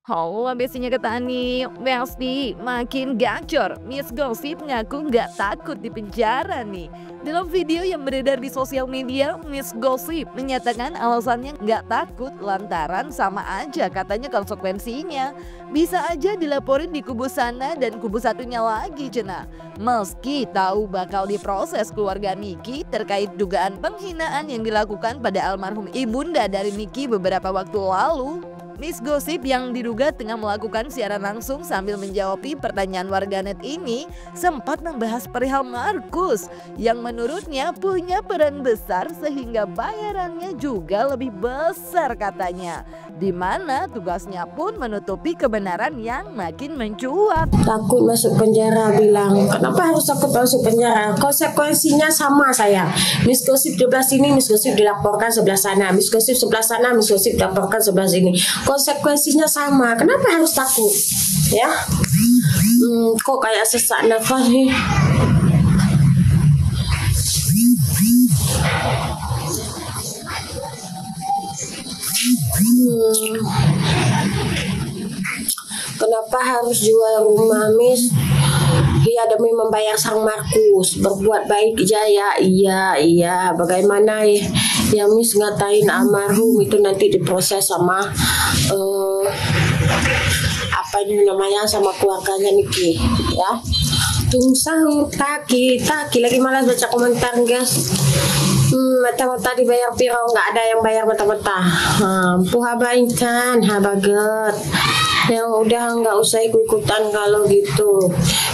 Halo, abesinya kata Ani, Besti makin gacor. Miss Gossip ngaku nggak takut di penjara nih. Dalam video yang beredar di sosial media, Miss Gossip menyatakan alasannya nggak takut lantaran sama aja katanya konsekuensinya. Bisa aja dilaporin di kubu sana dan kubu satunya lagi cenah. Meski tahu bakal diproses keluarga Miki terkait dugaan penghinaan yang dilakukan pada almarhum ibunda dari Miki beberapa waktu lalu. Miss Gossip yang diduga tengah melakukan siaran langsung sambil menjawab pertanyaan warganet ini sempat membahas perihal Markus yang menurutnya punya peran besar sehingga bayarannya juga lebih besar katanya. Di mana tugasnya pun menutupi kebenaran yang makin mencuat. Takut masuk penjara, bilang kenapa harus takut masuk penjara? Konsekuensinya sama saya. Miss Gossip 12 sini, Miss Gossip dilaporkan sebelah sana, Miss Gossip sebelah sana, Miss Gossip dilaporkan sebelah sini. Konsekuensinya sama. Kenapa harus takut? Ya, kok kayak sesak nafas nih. Kenapa harus jual rumah, Miss? Iya, demi membayar sang Markus. Berbuat baik Jaya. Iya. Bagaimana ya Miss ngatain almarhum itu nanti diproses sama apa ini namanya, sama keluarganya Niki ya. Tungsang taki lagi malas baca komentar guys. Mata-mata dibayar piro, nggak ada yang bayar mata-mata. Puhabaikan habaget. Yang udah nggak usah ikut-ikutan kalau gitu.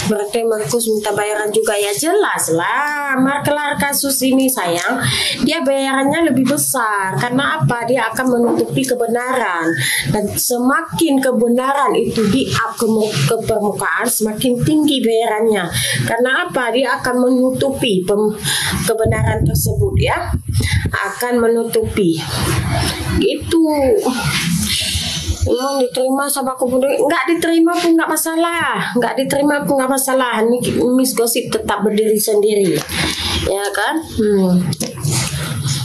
Berarti Markus minta bayaran juga ya, jelas lah. Kelar kasus ini sayang, dia bayarannya lebih besar. Karena apa? Dia akan menutupi kebenaran. Dan semakin kebenaran itu di-up ke permukaan, semakin tinggi bayarannya. Karena apa? Dia akan menutupi kebenaran tersebut ya. Akan menutupi. Itu emang diterima sama kemudian nggak diterima pun nggak masalah, Miss Gossip tetap berdiri sendiri ya kan.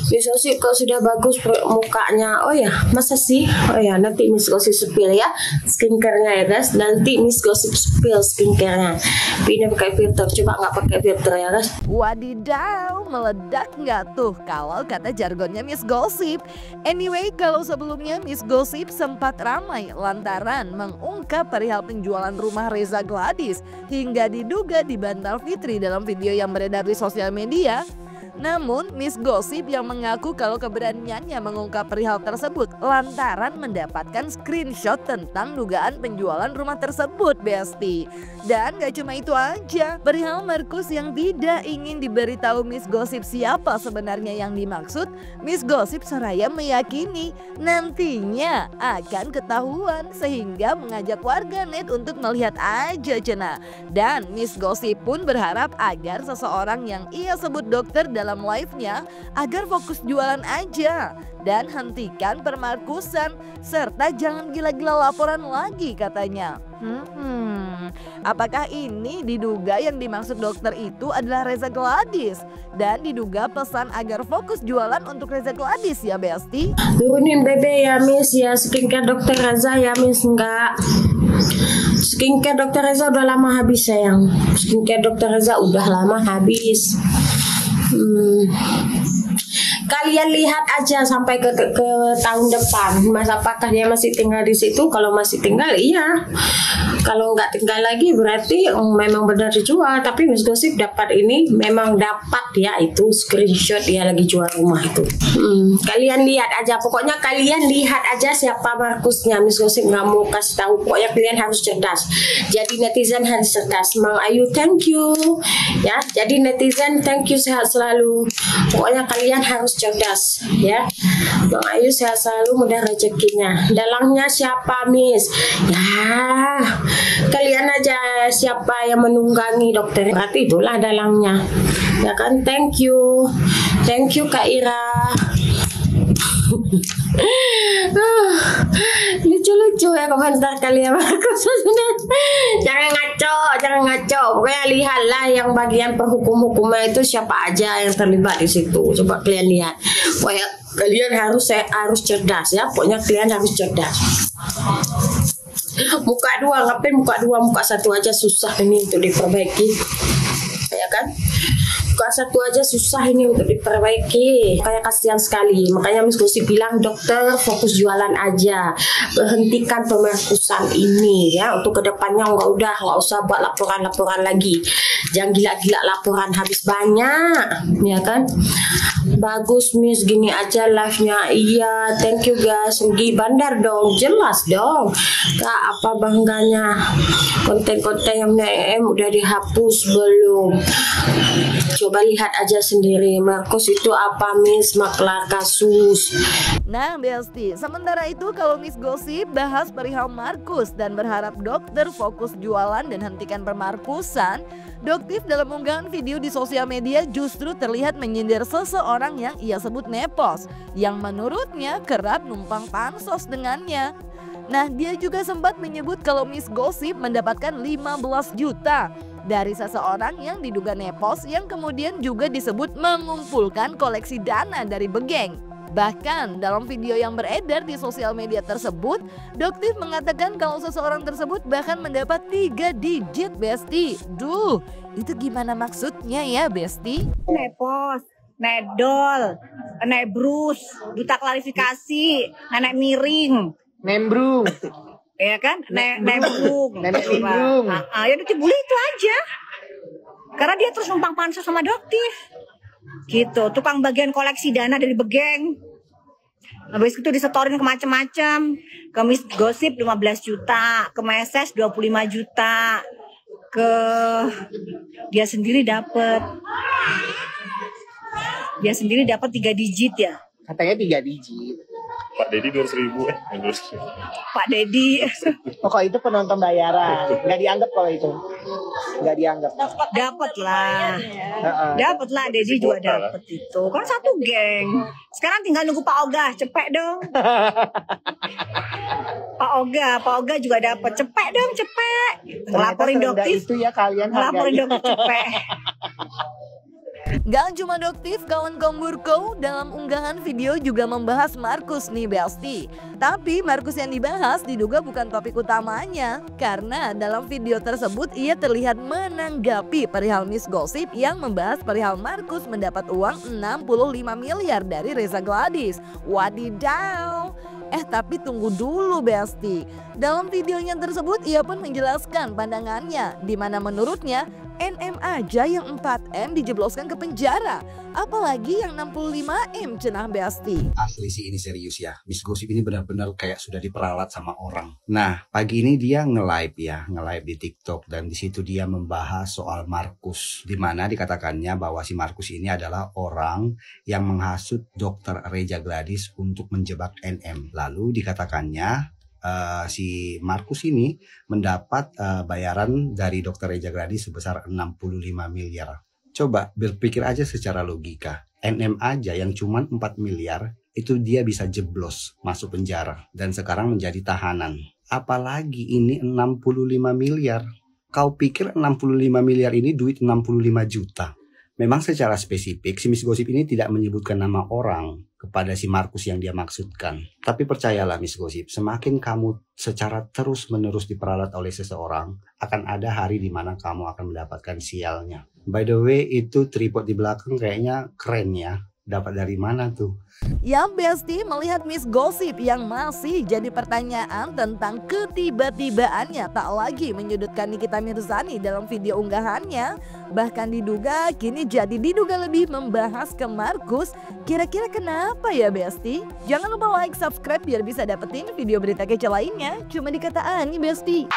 Miss Gossip kalau sudah bagus mukanya, oh ya masa sih, oh ya nanti Miss Gossip spill ya skincare-nya ya guys, nanti Miss Gossip spill skincare-nya. Ini pakai filter, coba nggak pakai filter ya guys. Wadidaw, meledak nggak tuh kalau kata jargonnya Miss Gossip. Anyway, kalau sebelumnya Miss Gossip sempat ramai lantaran mengungkap perihal penjualan rumah Reza Gladys hingga diduga dibantal Fitri dalam video yang beredar di sosial media. Namun Miss Gossip yang mengaku kalau keberaniannya mengungkap perihal tersebut lantaran mendapatkan screenshot tentang dugaan penjualan rumah tersebut, Besti. Dan gak cuma itu aja, perihal Markus yang tidak ingin diberitahu Miss Gossip siapa sebenarnya yang dimaksud, Miss Gossip seraya meyakini nantinya akan ketahuan sehingga mengajak warganet untuk melihat aja cenah. Dan Miss Gossip pun berharap agar seseorang yang ia sebut dokter dalam live-nya agar fokus jualan aja dan hentikan permarkusan serta jangan gila-gila laporan lagi katanya. Apakah ini diduga yang dimaksud dokter itu adalah Reza Gladys dan diduga pesan agar fokus jualan untuk Reza Gladys ya Besti? Turunin bebe ya Miss ya, skincare dokter Reza ya Miss. Enggak, skincare dokter Reza udah lama habis sayang. Skincare dokter Reza udah lama habis. Kalian lihat aja sampai ke tahun depan, Mas, apakah dia masih tinggal di situ? Kalau masih tinggal, iya. Kalau nggak tinggal lagi, berarti memang benar dijual. Tapi Miss Gossip dapat ini, memang dapat ya itu screenshot dia lagi jual rumah itu. Kalian lihat aja, pokoknya kalian lihat aja siapa Markusnya. Miss Gossip nggak mau kasih tahu, pokoknya kalian harus cerdas. Jadi netizen harus cerdas. Mang Ayu, thank you. Ya, jadi netizen, thank you, sehat selalu. Pokoknya kalian harus cerdas ya. Bang Ayu sehat selalu, mudah rezekinya. Dalangnya siapa Miss? Ya kalian aja siapa yang menunggangi dokter, berarti itulah dalangnya ya kan. Thank you Kak Ira. Lucu-lucu ya komentar kalian. Jangan ngaco. Pokoknya lihatlah yang bagian perhukum-hukuman itu siapa aja yang terlibat di situ. Coba kalian lihat. Pokoknya kalian harus cerdas ya. Pokoknya kalian harus cerdas. Muka dua, ngapain muka dua, muka satu aja susah ini untuk diperbaiki, ya kan? Muka satu aja susah ini untuk diperbaiki. Kayak kasihan sekali. Makanya Miss Gosip bilang, dokter fokus jualan aja, hentikan pemerkusan ini ya. Untuk kedepannya nggak usah buat laporan lagi. Jangan gila-gila laporan, habis banyak, ya kan? Bagus Miss, gini aja live-nya. Iya, thank you guys. Pergi bandar dong, jelas dong. Kak, apa bangganya? Konten-konten yang udah dihapus belum? Coba lihat aja sendiri. Markus itu apa Miss? Maklar kasus. Nah Besti, sementara itu kalau Miss Gosip bahas perihal Markus dan berharap dokter fokus jualan dan hentikan pemarkusan, Doktif dalam unggahan video di sosial media justru terlihat menyindir seseorang yang ia sebut nepos, yang menurutnya kerap numpang pansos dengannya. Nah, dia juga sempat menyebut kalau Miss Gosip mendapatkan 15 juta dari seseorang yang diduga nepos yang kemudian juga disebut mengumpulkan koleksi dana dari Begeng. Bahkan dalam video yang beredar di sosial media tersebut, Doktif mengatakan kalau seseorang tersebut bahkan mendapat 3 digit Besti. Duh, itu gimana maksudnya ya Besti? Nepos, nedol, nebrus, duta klarifikasi, nenek miring, Nembrung. ya kan? Nembrung. Nenek nimbrung. Ya udah dibully itu aja. Karena dia terus numpang pansos sama Doktif. Gitu, tukang bagian koleksi dana dari Begeng. Habis itu disetorin ke macam-macam. Ke Miss Gosip 15 juta, ke Meses 25 juta. Ke dia sendiri dapat 3 digit ya. Katanya 3 digit. Pak Dedi 200.000 Pak Dedi. Pokok itu penonton bayaran. Nggak dianggap kalau itu. Nggak dianggap. Dapat lah. Dapat lah, Dedi juga dapat itu. Kan satu geng. Sekarang tinggal nunggu Pak Oga, cepet dong. Pak Oga juga dapat. Cepet dong, cepet. Ngelaporin Doktif. Itu ya kalian Ngelaporin Doktif cepet. Gak cuma Doktif, kawan Komburko dalam unggahan video juga membahas Markus nih Besti. Tapi Markus yang dibahas diduga bukan topik utamanya, karena dalam video tersebut ia terlihat menanggapi perihal Miss Gosip yang membahas perihal Markus mendapat uang 65 miliar dari Reza Gladys. Wadidaw. Tapi tunggu dulu Besti. Dalam videonya tersebut ia pun menjelaskan pandangannya, di mana menurutnya NM aja yang 4M dijebloskan ke penjara, apalagi yang 65M cenah Besti. Asli sih ini serius ya, Miss Gosip ini benar-benar kayak sudah diperalat sama orang. Nah, pagi ini dia nge-live di TikTok, dan di situ dia membahas soal Markus, di mana dikatakannya bahwa si Markus ini adalah orang yang menghasut Dr. Reza Gladys untuk menjebak NM. Lalu dikatakannya si Markus ini mendapat bayaran dari Dr. Reza Gladys sebesar 65 miliar. Coba berpikir aja secara logika. NM aja yang cuma 4 miliar itu dia bisa jeblos masuk penjara dan sekarang menjadi tahanan. Apalagi ini 65 miliar. Kau pikir 65 miliar ini duit 65 juta? Memang secara spesifik si Miss Gosip ini tidak menyebutkan nama orang kepada si Markus yang dia maksudkan. Tapi percayalah Miss Gosip, semakin kamu secara terus-menerus diperalat oleh seseorang, akan ada hari di mana kamu akan mendapatkan sialnya. By the way, itu tripod di belakang kayaknya keren ya. Dapat dari mana tuh? Yang Besti melihat Miss Gosip yang masih jadi pertanyaan tentang ketiba-tibaannya tak lagi menyudutkan Nikita Mirzani dalam video unggahannya. Bahkan diduga kini jadi diduga lebih membahas ke Markus. Kira-kira kenapa ya Besti? Jangan lupa like, subscribe biar bisa dapetin video berita kece lainnya. Cuma di Kata Ani Besti.